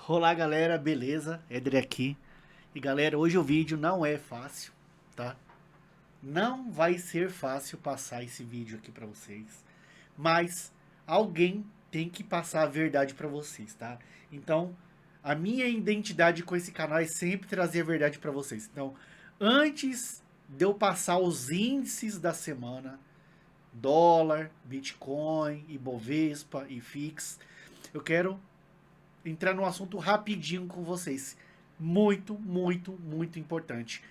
Olá galera, beleza? Éder aqui. E galera, hoje o vídeo não é fácil, tá? Não vai ser fácil passar esse vídeo aqui pra vocês, mas alguém tem que passar a verdade pra vocês, tá? Então, a minha identidade com esse canal é sempre trazer a verdade pra vocês. Então, antes de eu passar os índices da semana, dólar, Bitcoin, Ibovespa e FIX, eu quero entrar num assunto rapidinho com vocês. Muito, muito, muito importante.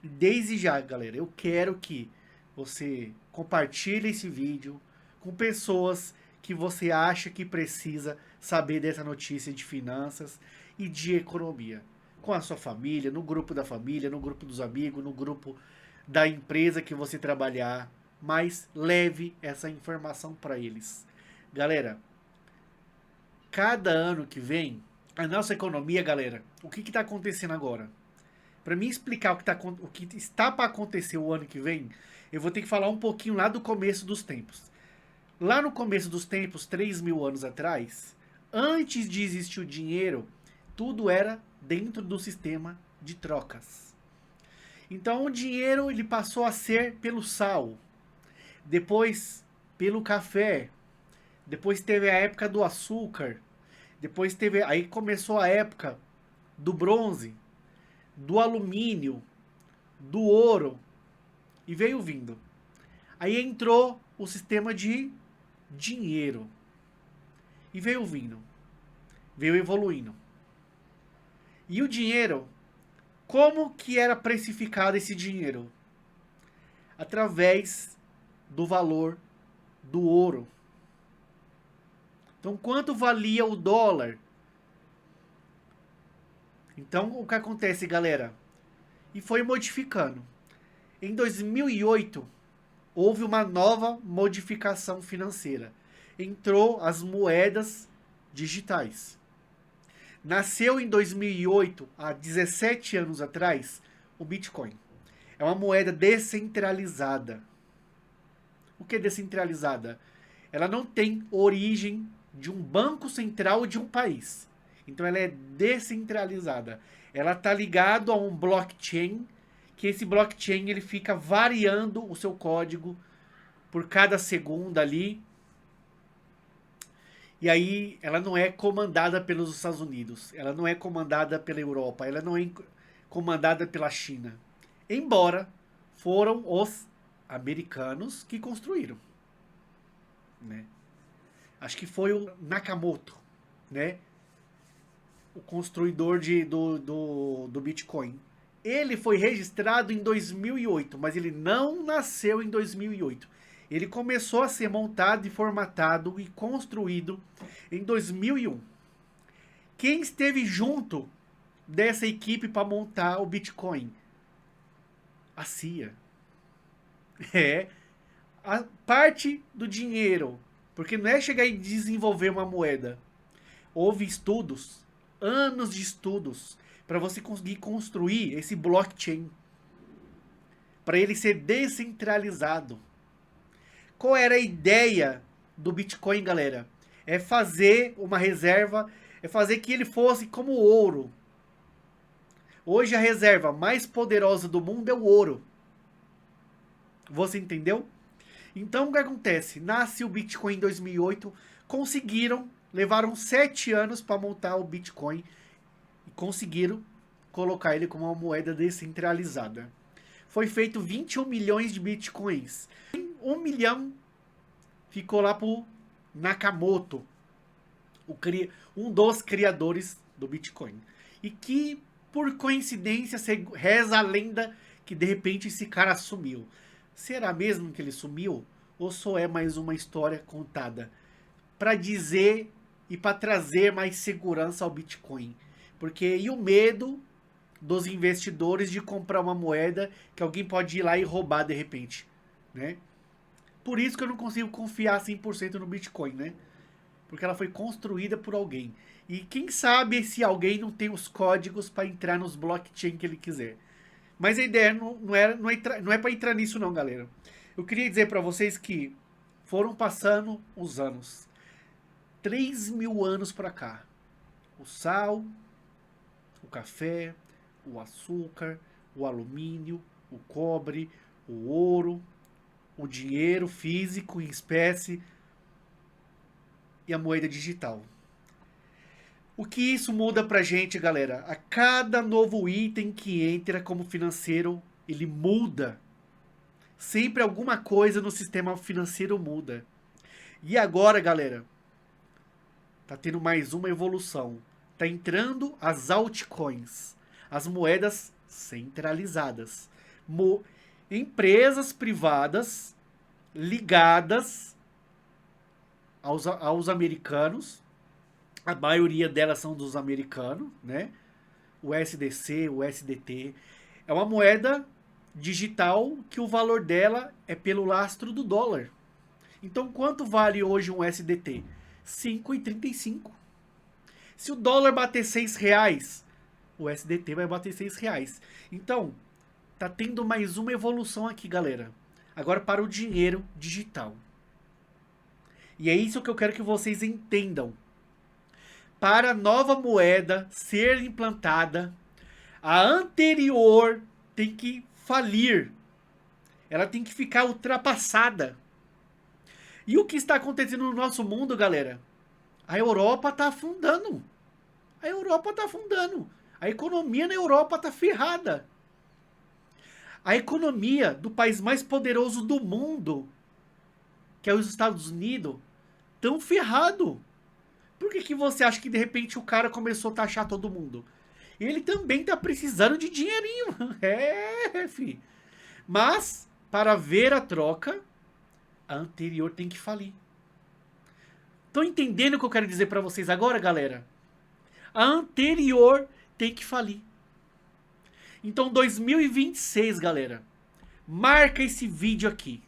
Desde já, galera, eu quero que você compartilhe esse vídeo com pessoas que você acha que precisa saber dessa notícia de finanças e de economia. Com a sua família, no grupo da família, no grupo dos amigos, no grupo da empresa que você trabalhar, mas leve essa informação para eles. Galera, cada ano que vem, a nossa economia, galera, o que está acontecendo agora? Para mim explicar o que está para acontecer o ano que vem, eu vou ter que falar um pouquinho lá do começo dos tempos. Lá no começo dos tempos, 3.000 anos atrás, antes de existir o dinheiro, tudo era dentro do sistema de trocas. Então o dinheiro ele passou a ser pelo sal, depois pelo café, depois teve a época do açúcar, depois teve, aí começou a época do bronze, do alumínio, do ouro e veio vindo. Aí entrou o sistema de dinheiro e veio vindo, veio evoluindo. E o dinheiro, como que era precificado esse dinheiro? Através do valor do ouro. Então, quanto valia o dólar? Então, o que acontece, galera? E foi modificando. Em 2008, houve uma nova modificação financeira. Entrou as moedas digitais. Nasceu em 2008, há 17 anos atrás, o Bitcoin. É uma moeda descentralizada. O que é descentralizada? Ela não tem origem de um banco central de um país. Então ela é descentralizada. Ela está ligada a um blockchain, que esse blockchain ele fica variando o seu código por cada segundo ali. E aí ela não é comandada pelos Estados Unidos, ela não é comandada pela Europa, ela não é comandada pela China. Embora foram os americanos que construíram, né? Acho que foi o Nakamoto, né? O construidor do Bitcoin. Ele foi registrado em 2008, mas ele não nasceu em 2008. Ele começou a ser montado e formatado e construído em 2001. Quem esteve junto dessa equipe para montar o Bitcoin? A CIA. É a parte do dinheiro, porque não é chegar e desenvolver uma moeda. Houve estudos, anos de estudos, para você conseguir construir esse blockchain, para ele ser descentralizado. Qual era a ideia do Bitcoin, galera? É fazer uma reserva, é fazer que ele fosse como ouro. Hoje a reserva mais poderosa do mundo é o ouro. Você entendeu? Então o que acontece? Nasce o Bitcoin em 2008, conseguiram, levaram 7 anos para montar o Bitcoin e conseguiram colocar ele como uma moeda descentralizada. Foi feito 21 milhões de Bitcoins. 1 milhão ficou lá pro Nakamoto, um dos criadores do Bitcoin. E que, por coincidência, reza a lenda que de repente esse cara sumiu. Será mesmo que ele sumiu? Ou só é mais uma história contada para dizer e para trazer mais segurança ao Bitcoin? Porque e o medo dos investidores de comprar uma moeda que alguém pode ir lá e roubar de repente, né? Por isso que eu não consigo confiar 100% no Bitcoin, né? Porque ela foi construída por alguém. E quem sabe esse alguém não tem os códigos para entrar nos blockchain que ele quiser. Mas a ideia não é para entrar nisso não, galera. Eu queria dizer para vocês que foram passando os anos. 3.000 anos para cá. o sal, o café, o açúcar, o alumínio, o cobre, o ouro, o dinheiro físico em espécie e a moeda digital. O que isso muda pra gente, galera? A cada novo item que entra como financeiro, ele muda. Sempre alguma coisa no sistema financeiro muda. E agora, galera, tá tendo mais uma evolução. Tá entrando as altcoins, as moedas centralizadas. Empresas privadas ligadas aos americanos. A maioria delas são dos americanos, né? O SDC, o SDT. É uma moeda digital que o valor dela é pelo lastro do dólar. Então, quanto vale hoje um SDT? 5,35. Se o dólar bater R$ 6, o SDT vai bater R$ 6. Então, tá tendo mais uma evolução aqui, galera. Agora para o dinheiro digital. E é isso que eu quero que vocês entendam. Para a nova moeda ser implantada, a anterior tem que falir. Ela tem que ficar ultrapassada. E o que está acontecendo no nosso mundo, galera? A Europa está afundando. A Europa está afundando. A economia na Europa está ferrada. A economia do país mais poderoso do mundo, que é os Estados Unidos, tão ferrado. Por que você acha que de repente o cara começou a taxar todo mundo? Ele também tá precisando de dinheirinho. Fi. Mas, para ver a troca, a anterior tem que falir. Estão entendendo o que eu quero dizer para vocês agora, galera? A anterior tem que falir. Então, 2026, galera, marca esse vídeo aqui.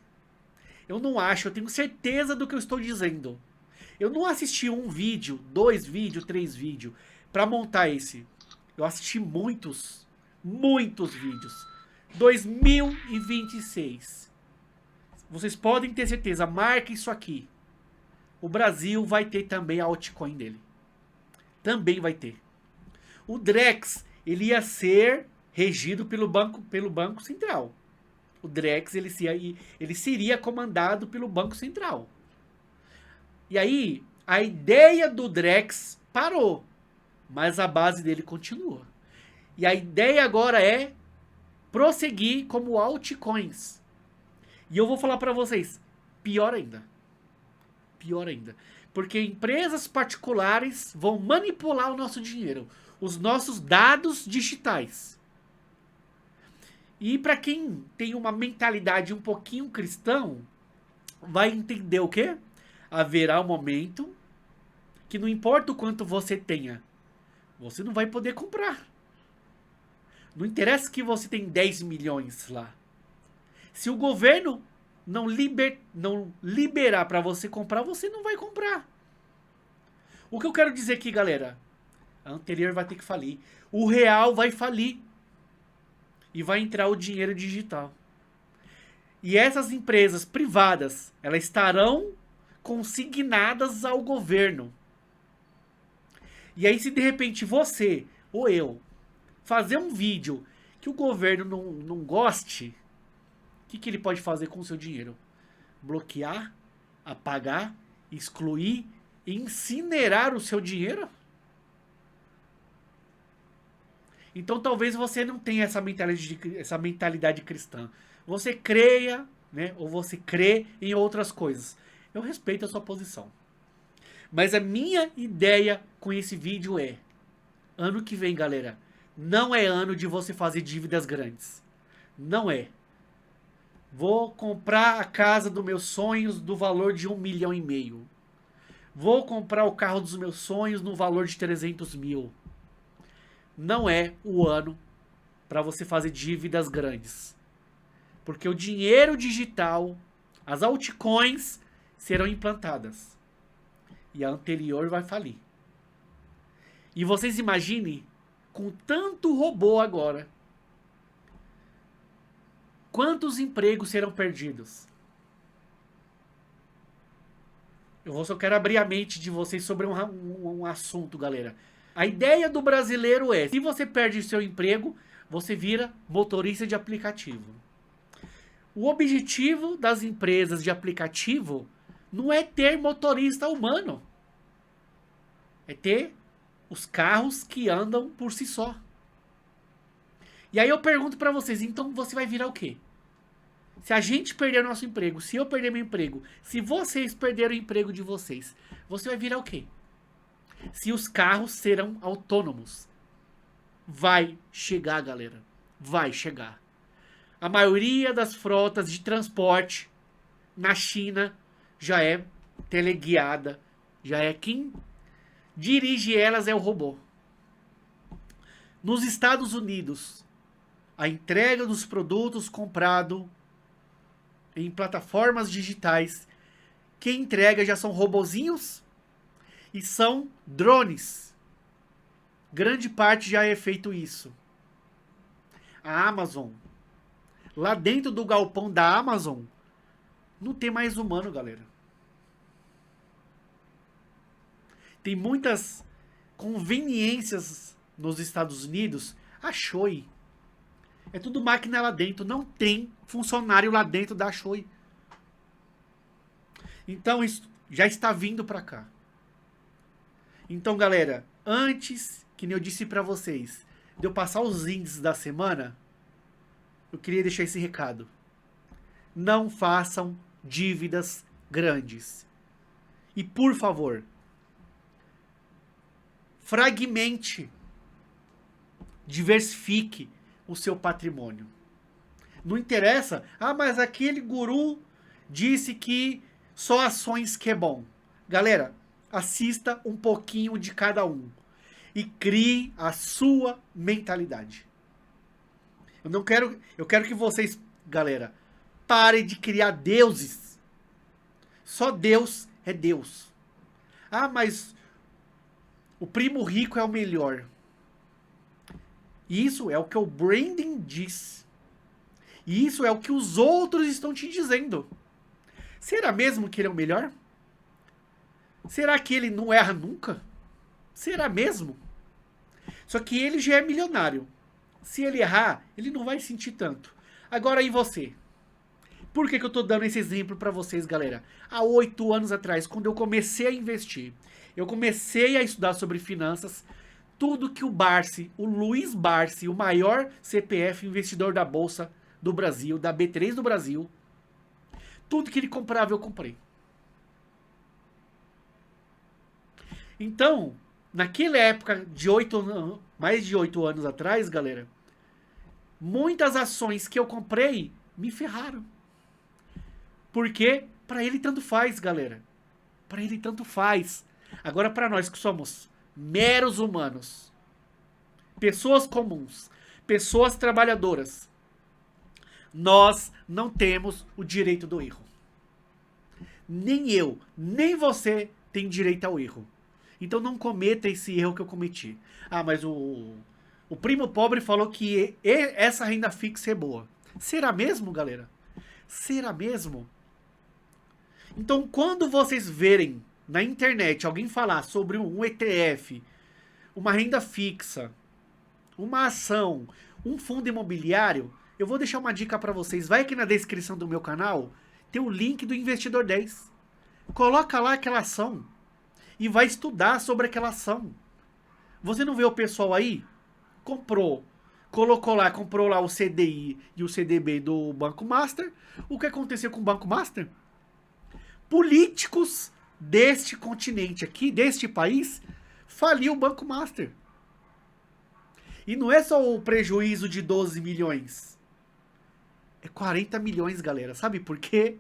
Eu não acho, eu tenho certeza do que eu estou dizendo. Eu não assisti um vídeo, 2 vídeos, 3 vídeos para montar esse. Eu assisti muitos vídeos. 2026. Vocês podem ter certeza, marca isso aqui. O Brasil vai ter também a altcoin dele. Também vai ter. O Drex, ele ia ser regido pelo Banco Central. O Drex, ele seria comandado pelo Banco Central. E aí, a ideia do Drex parou, mas a base dele continua. E a ideia agora é prosseguir como altcoins. E eu vou falar para vocês, pior ainda. Pior ainda. Porque empresas particulares vão manipular o nosso dinheiro, os nossos dados digitais. E para quem tem uma mentalidade um pouquinho cristão, vai entender o quê? Haverá um momento que não importa o quanto você tenha, você não vai poder comprar. Não interessa que você tem 10 milhões lá. Se o governo não liberar para você comprar, você não vai comprar. O que eu quero dizer aqui, galera, a anterior vai ter que falir. O real vai falir. E vai entrar o dinheiro digital. E essas empresas privadas, elas estarão consignadas ao governo. E aí, se de repente você ou eu fazer um vídeo que o governo não goste, o que ele pode fazer com o seu dinheiro? Bloquear, apagar, excluir, incinerar o seu dinheiro? Então talvez você não tenha essa mentalidade cristã. Você creia, né, ou você crê em outras coisas. Eu respeito a sua posição. Mas a minha ideia com esse vídeo é: ano que vem, galera, não é ano de você fazer dívidas grandes. Não é. Vou comprar a casa dos meus sonhos do valor de 1,5 milhão. Vou comprar o carro dos meus sonhos no valor de 300 mil. Não é o ano para você fazer dívidas grandes. Porque o dinheiro digital, as altcoins, serão implantadas. E a anterior vai falir. E vocês imaginem, com tanto robô agora, quantos empregos serão perdidos? Eu só quero abrir a mente de vocês sobre um assunto, galera. A ideia do brasileiro é, se você perde seu emprego, você vira motorista de aplicativo. O objetivo das empresas de aplicativo não é ter motorista humano. É ter os carros que andam por si só. E aí eu pergunto pra vocês, então você vai virar o quê? Se a gente perder nosso emprego, se eu perder meu emprego, se vocês perderem o emprego de vocês, você vai virar o quê? Se os carros serão autônomos. Vai chegar, galera. Vai chegar. A maioria das frotas de transporte na China já é teleguiada. Já é quem dirige elas é o robô. Nos Estados Unidos, a entrega dos produtos comprados em plataformas digitais, quem entrega já são robozinhos e são drones. Grande parte já é feito isso. A Amazon, lá dentro do galpão da Amazon, não tem mais humano, galera. Tem muitas conveniências nos Estados Unidos. A Shoei. É tudo máquina lá dentro. Não tem funcionário lá dentro da Shoei. Então isso já está vindo para cá. Então, galera, antes, que nem eu disse para vocês, de eu passar os índices da semana, eu queria deixar esse recado. Não façam dívidas grandes. E, por favor, fragmente, diversifique o seu patrimônio. Não interessa, mas aquele guru disse que só ações que é bom. Galera, assista um pouquinho de cada um e crie a sua mentalidade. Eu quero que vocês, galera, parem de criar deuses. Só Deus é Deus. Mas o primo rico é o melhor. Isso é o que o branding diz. E isso é o que os outros estão te dizendo. Será mesmo que ele é o melhor? Será que ele não erra nunca? Será mesmo? Só que ele já é milionário. Se ele errar, ele não vai sentir tanto. Agora, e você? Por que eu tô dando esse exemplo para vocês, galera? Há 8 anos atrás, quando eu comecei a investir, eu comecei a estudar sobre finanças, tudo que o Barsi, o Luiz Barsi, o maior CPF investidor da Bolsa do Brasil, da B3 do Brasil, tudo que ele comprava eu comprei. Então, naquela época de mais de 8 anos atrás, galera, muitas ações que eu comprei me ferraram. Porque para ele tanto faz, galera. Para ele tanto faz. Agora para nós que somos meros humanos, pessoas comuns, pessoas trabalhadoras, nós não temos o direito do erro. Nem eu, nem você tem direito ao erro. Então não cometa esse erro que eu cometi. Mas o primo pobre falou que essa renda fixa é boa. Será mesmo, galera? Será mesmo? Então, quando vocês verem na internet alguém falar sobre um ETF, uma renda fixa, uma ação, um fundo imobiliário, eu vou deixar uma dica para vocês. Vai aqui na descrição do meu canal, tem o link do Investidor 10. Coloca lá aquela ação e vai estudar sobre aquela ação. Você não vê o pessoal aí? Comprou lá o CDI e o CDB do Banco Master. O que aconteceu com o Banco Master? Políticos deste continente aqui, deste país, faliu o Banco Master. E não é só o prejuízo de 12 milhões. É 40 milhões, galera. Sabe por quê?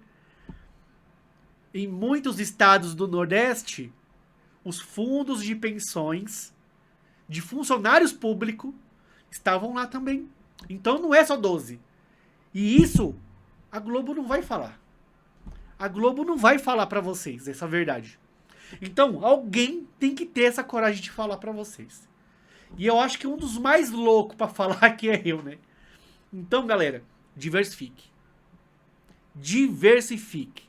Em muitos estados do Nordeste, os fundos de pensões de funcionários públicos estavam lá também. Então não é só 12. E isso a Globo não vai falar. A Globo não vai falar pra vocês essa verdade. Então alguém tem que ter essa coragem de falar pra vocês. E eu acho que um dos mais loucos pra falar aqui é eu, né? Então, galera, diversifique. Diversifique.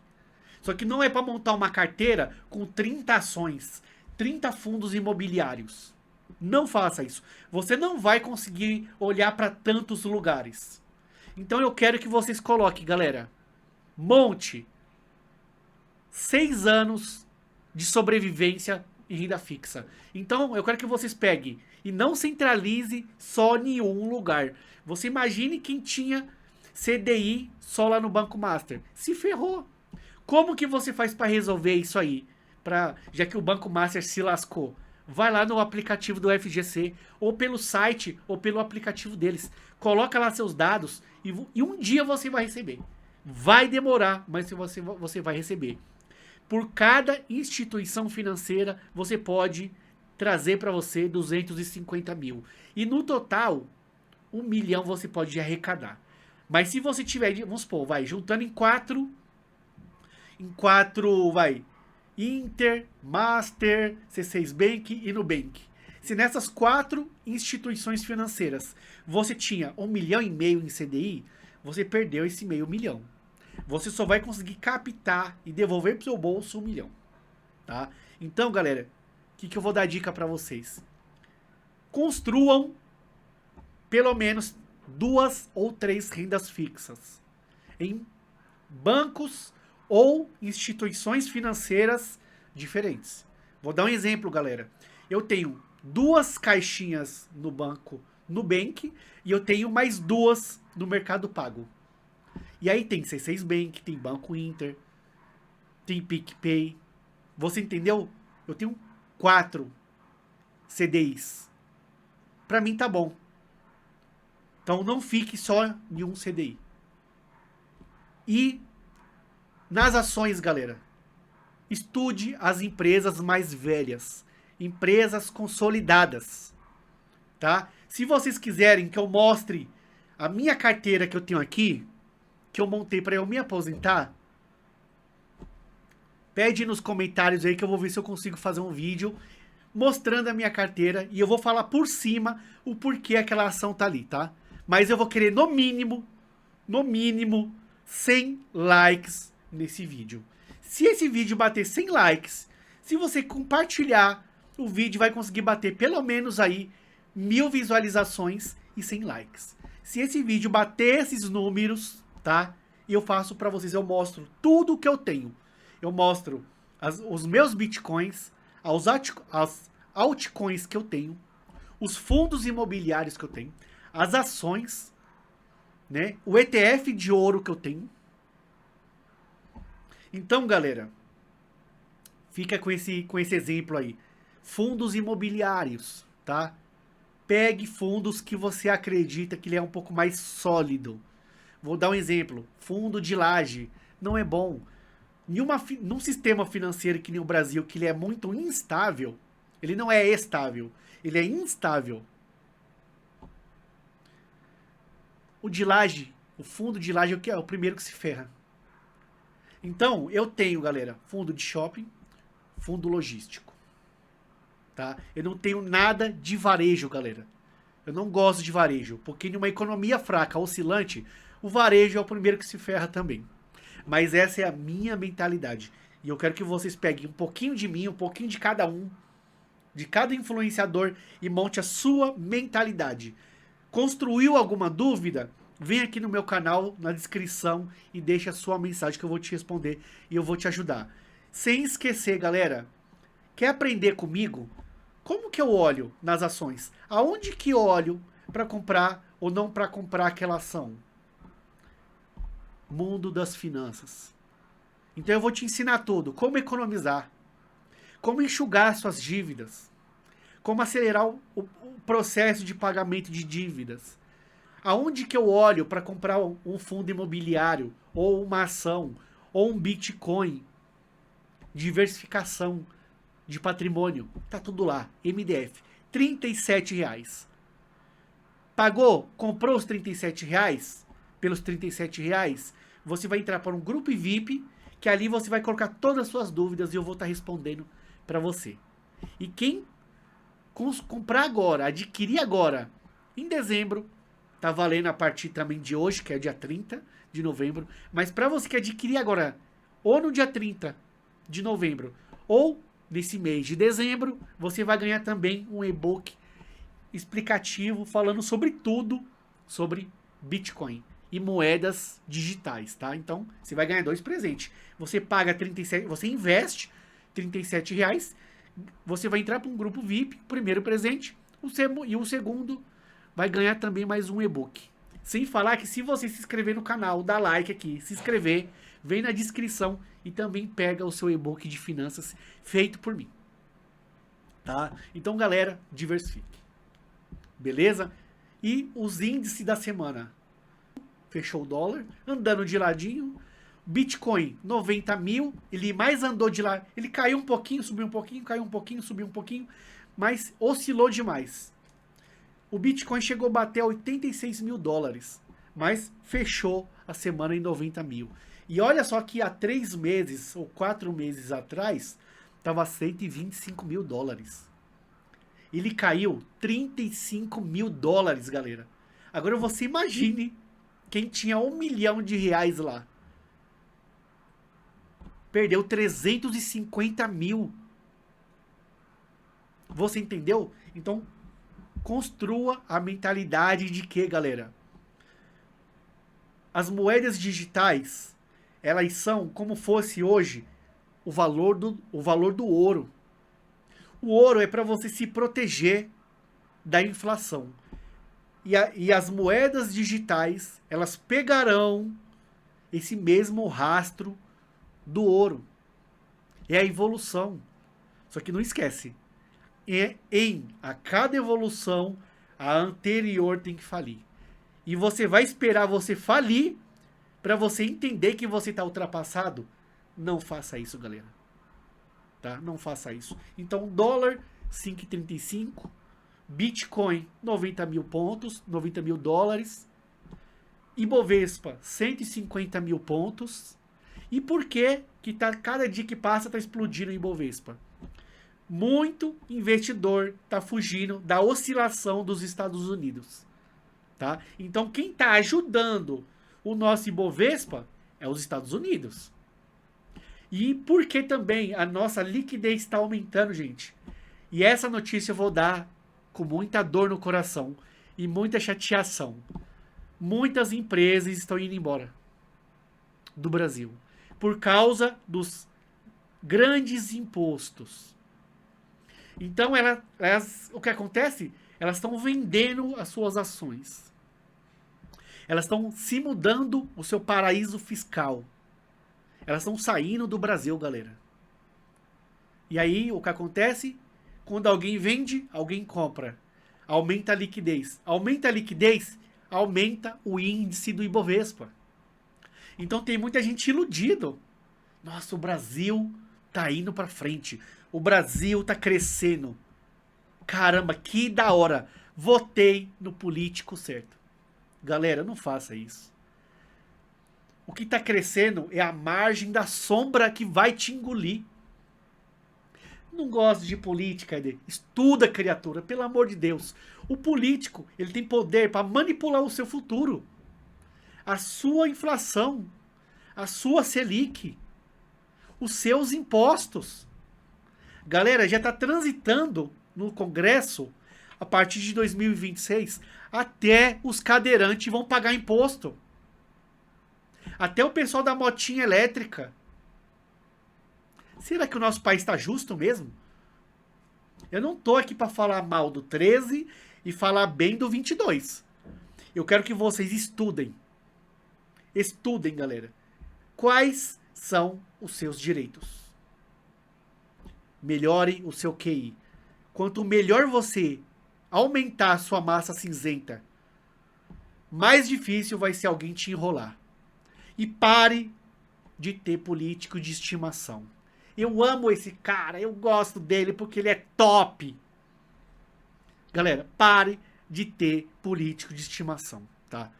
Só que não é pra montar uma carteira com 30 ações, 30 fundos imobiliários. Não faça isso. Você não vai conseguir olhar para tantos lugares. Então eu quero que vocês coloquem, galera, monte 6 anos de sobrevivência em renda fixa. Então eu quero que vocês peguem e não centralize só em um lugar. Você imagine quem tinha CDI só lá no Banco Master. Se ferrou. Como que você faz para resolver isso aí? Já que o Banco Master se lascou. Vai lá no aplicativo do FGC, ou pelo site, ou pelo aplicativo deles. Coloca lá seus dados e um dia você vai receber. Vai demorar, mas você vai receber. Por cada instituição financeira, você pode trazer para você 250 mil. E no total, 1 milhão você pode arrecadar. Mas se você tiver, vamos supor, vai, juntando em quatro, vai, Inter, Master, C6 Bank e Nubank. Se nessas 4 instituições financeiras você tinha 1,5 milhão em CDI, você perdeu esse meio milhão. Você só vai conseguir captar e devolver para o seu bolso 1 milhão. Tá? Então, galera, o que eu vou dar dica para vocês? Construam pelo menos 2 ou 3 rendas fixas em bancos ou instituições financeiras diferentes. Vou dar um exemplo, galera. Eu tenho 2 caixinhas no banco Nubank e eu tenho mais 2 no Mercado Pago. E aí tem C6 Bank, tem Banco Inter, tem PicPay. Você entendeu? Eu tenho 4 CDIs. Pra mim tá bom. Então não fique só em um CDI. E nas ações, galera, estude as empresas mais velhas, empresas consolidadas, tá? Se vocês quiserem que eu mostre a minha carteira que eu tenho aqui, que eu montei para eu me aposentar, pede nos comentários aí que eu vou ver se eu consigo fazer um vídeo mostrando a minha carteira e eu vou falar por cima o porquê aquela ação tá ali, tá? Mas eu vou querer no mínimo 100 likes nesse vídeo. Se esse vídeo bater 100 likes, se você compartilhar, o vídeo vai conseguir bater pelo menos aí 1000 visualizações e 100 likes. Se esse vídeo bater esses números, tá? Eu faço pra vocês, eu mostro tudo o que eu tenho. Eu mostro os meus bitcoins, as altcoins que eu tenho, os fundos imobiliários que eu tenho, as ações, né? O ETF de ouro que eu tenho. Então, galera, fica com esse exemplo aí. Fundos imobiliários, tá? Pegue fundos que você acredita que ele é um pouco mais sólido. Vou dar um exemplo. Fundo de laje não é bom. Num sistema financeiro que nem o Brasil, que ele é muito instável, ele não é estável, ele é instável. O de laje, o fundo de laje é o primeiro que se ferra. Então, eu tenho, galera, fundo de shopping, fundo logístico. Tá? Eu não tenho nada de varejo, galera. Eu não gosto de varejo, porque numa economia fraca, oscilante, o varejo é o primeiro que se ferra também. Mas essa é a minha mentalidade. E eu quero que vocês peguem um pouquinho de mim, um pouquinho de cada um, de cada influenciador e monte a sua mentalidade. Construiu alguma dúvida? Vem aqui no meu canal, na descrição, e deixa a sua mensagem que eu vou te responder e eu vou te ajudar. Sem esquecer, galera, quer aprender comigo? Como que eu olho nas ações? Aonde que eu olho para comprar ou não para comprar aquela ação? Mundo das finanças. Então eu vou te ensinar tudo. Como economizar. Como enxugar suas dívidas. Como acelerar o processo de pagamento de dívidas. Aonde que eu olho para comprar um fundo imobiliário, ou uma ação, ou um Bitcoin. Diversificação de patrimônio. Tá tudo lá. MDF. R$37. Pagou? Comprou os R$37? Pelos R$37, você vai entrar para um grupo VIP, que ali você vai colocar todas as suas dúvidas e eu vou estar respondendo para você. E quem comprar agora, adquirir agora, em dezembro, tá valendo a partir também de hoje, que é dia 30 de novembro, mas para você que adquirir agora, ou no dia 30 de novembro, ou nesse mês de dezembro, você vai ganhar também um e-book explicativo falando sobre tudo sobre Bitcoin e moedas digitais, tá? Então, você vai ganhar 2 presentes. Você paga 37, você investe R$ 37, você vai entrar para um grupo VIP, primeiro presente, e o segundo vai ganhar também mais um e-book. Sem falar que se você se inscrever no canal, dá like aqui, se inscrever, vem na descrição e também pega o seu e-book de finanças feito por mim. Tá? Então, galera, diversifique. Beleza? E os índices da semana. Fechou o dólar, andando de ladinho. Bitcoin, 90 mil. Ele mais andou de lá. Ele caiu um pouquinho, subiu um pouquinho, caiu um pouquinho, subiu um pouquinho. Mas oscilou demais. O Bitcoin chegou a bater 86 mil dólares. Mas fechou a semana em 90 mil. E olha só que há 3 meses ou 4 meses atrás, estava 125 mil dólares. Ele caiu 35 mil dólares, galera. Agora você imagine quem tinha R$1 milhão lá. Perdeu 350 mil. Você entendeu? Então, construa a mentalidade de que, galera? As moedas digitais, elas são como fosse hoje o valor do ouro. O ouro é para você se proteger da inflação. E as moedas digitais, elas pegarão esse mesmo rastro do ouro. É a evolução. Só que não esquece. A cada evolução, a anterior tem que falir. E você vai esperar você falir para você entender que você está ultrapassado? Não faça isso, galera. Tá? Não faça isso. Então, dólar 5,35, Bitcoin 90 mil pontos, 90 mil dólares, Ibovespa 150 mil pontos. E por que cada dia que passa está explodindo o Ibovespa? Muito investidor está fugindo da oscilação dos Estados Unidos. Tá? Então, quem está ajudando o nosso Ibovespa é os Estados Unidos. E por que também a nossa liquidez está aumentando, gente? E essa notícia eu vou dar com muita dor no coração e muita chateação. Muitas empresas estão indo embora do Brasil por causa dos grandes impostos. Então, o que acontece? Elas estão vendendo as suas ações. Elas estão se mudando o seu paraíso fiscal. Elas estão saindo do Brasil, galera. E aí, o que acontece? Quando alguém vende, alguém compra. Aumenta a liquidez. Aumenta a liquidez, aumenta o índice do Ibovespa. Então, tem muita gente iludido. Nossa, o Brasil tá indo para frente. O Brasil tá crescendo. Caramba, que da hora. Votei no político certo. Galera, não faça isso. O que está crescendo é a margem da sombra que vai te engolir. Não gosto de política, Eder. Estuda, criatura, pelo amor de Deus. O político, ele tem poder para manipular o seu futuro. A sua inflação, a sua Selic, os seus impostos. Galera, já está transitando no Congresso, a partir de 2026, até os cadeirantes vão pagar imposto. Até o pessoal da motinha elétrica. Será que o nosso país está justo mesmo? Eu não tô aqui para falar mal do 13 e falar bem do 22. Eu quero que vocês estudem. Estudem, galera. Quais são os seus direitos? Melhore o seu QI. Quanto melhor você aumentar a sua massa cinzenta, mais difícil vai ser alguém te enrolar. E pare de ter político de estimação. Eu amo esse cara, eu gosto dele porque ele é top. Galera, pare de ter político de estimação, tá?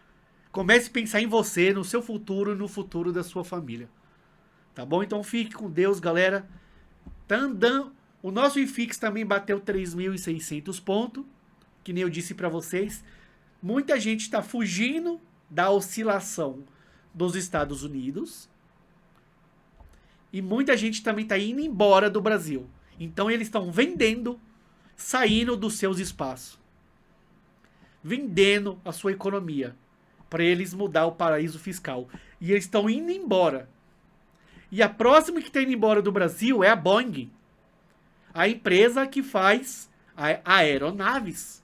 Comece a pensar em você, no seu futuro e no futuro da sua família. Tá bom? Então fique com Deus, galera. Tá andando. O nosso IFIX também bateu 3.600 pontos, que nem eu disse para vocês. Muita gente está fugindo da oscilação dos Estados Unidos. E muita gente também está indo embora do Brasil. Então eles estão vendendo, saindo dos seus espaços, vendendo a sua economia para eles mudar o paraíso fiscal. E eles estão indo embora. E a próxima que está indo embora do Brasil é a Boeing, a empresa que faz aeronaves.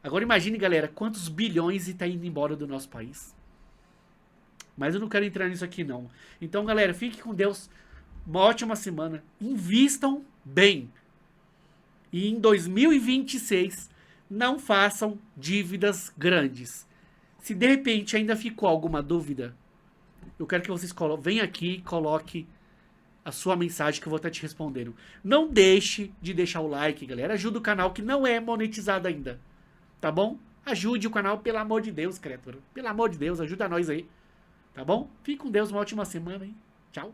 Agora imagine, galera, quantos bilhões está indo embora do nosso país. Mas eu não quero entrar nisso aqui, não. Então, galera, fique com Deus. Uma ótima semana. Invistam bem. E em 2026, não façam dívidas grandes. Se de repente ainda ficou alguma dúvida, eu quero que vocês venham aqui e coloquem a sua mensagem que eu vou estar te respondendo. Não deixe de deixar o like, galera. Ajuda o canal que não é monetizado ainda. Tá bom? Ajude o canal, pelo amor de Deus, criatura. Pelo amor de Deus, ajuda nós aí. Tá bom? Fique com Deus, uma ótima semana, hein? Tchau.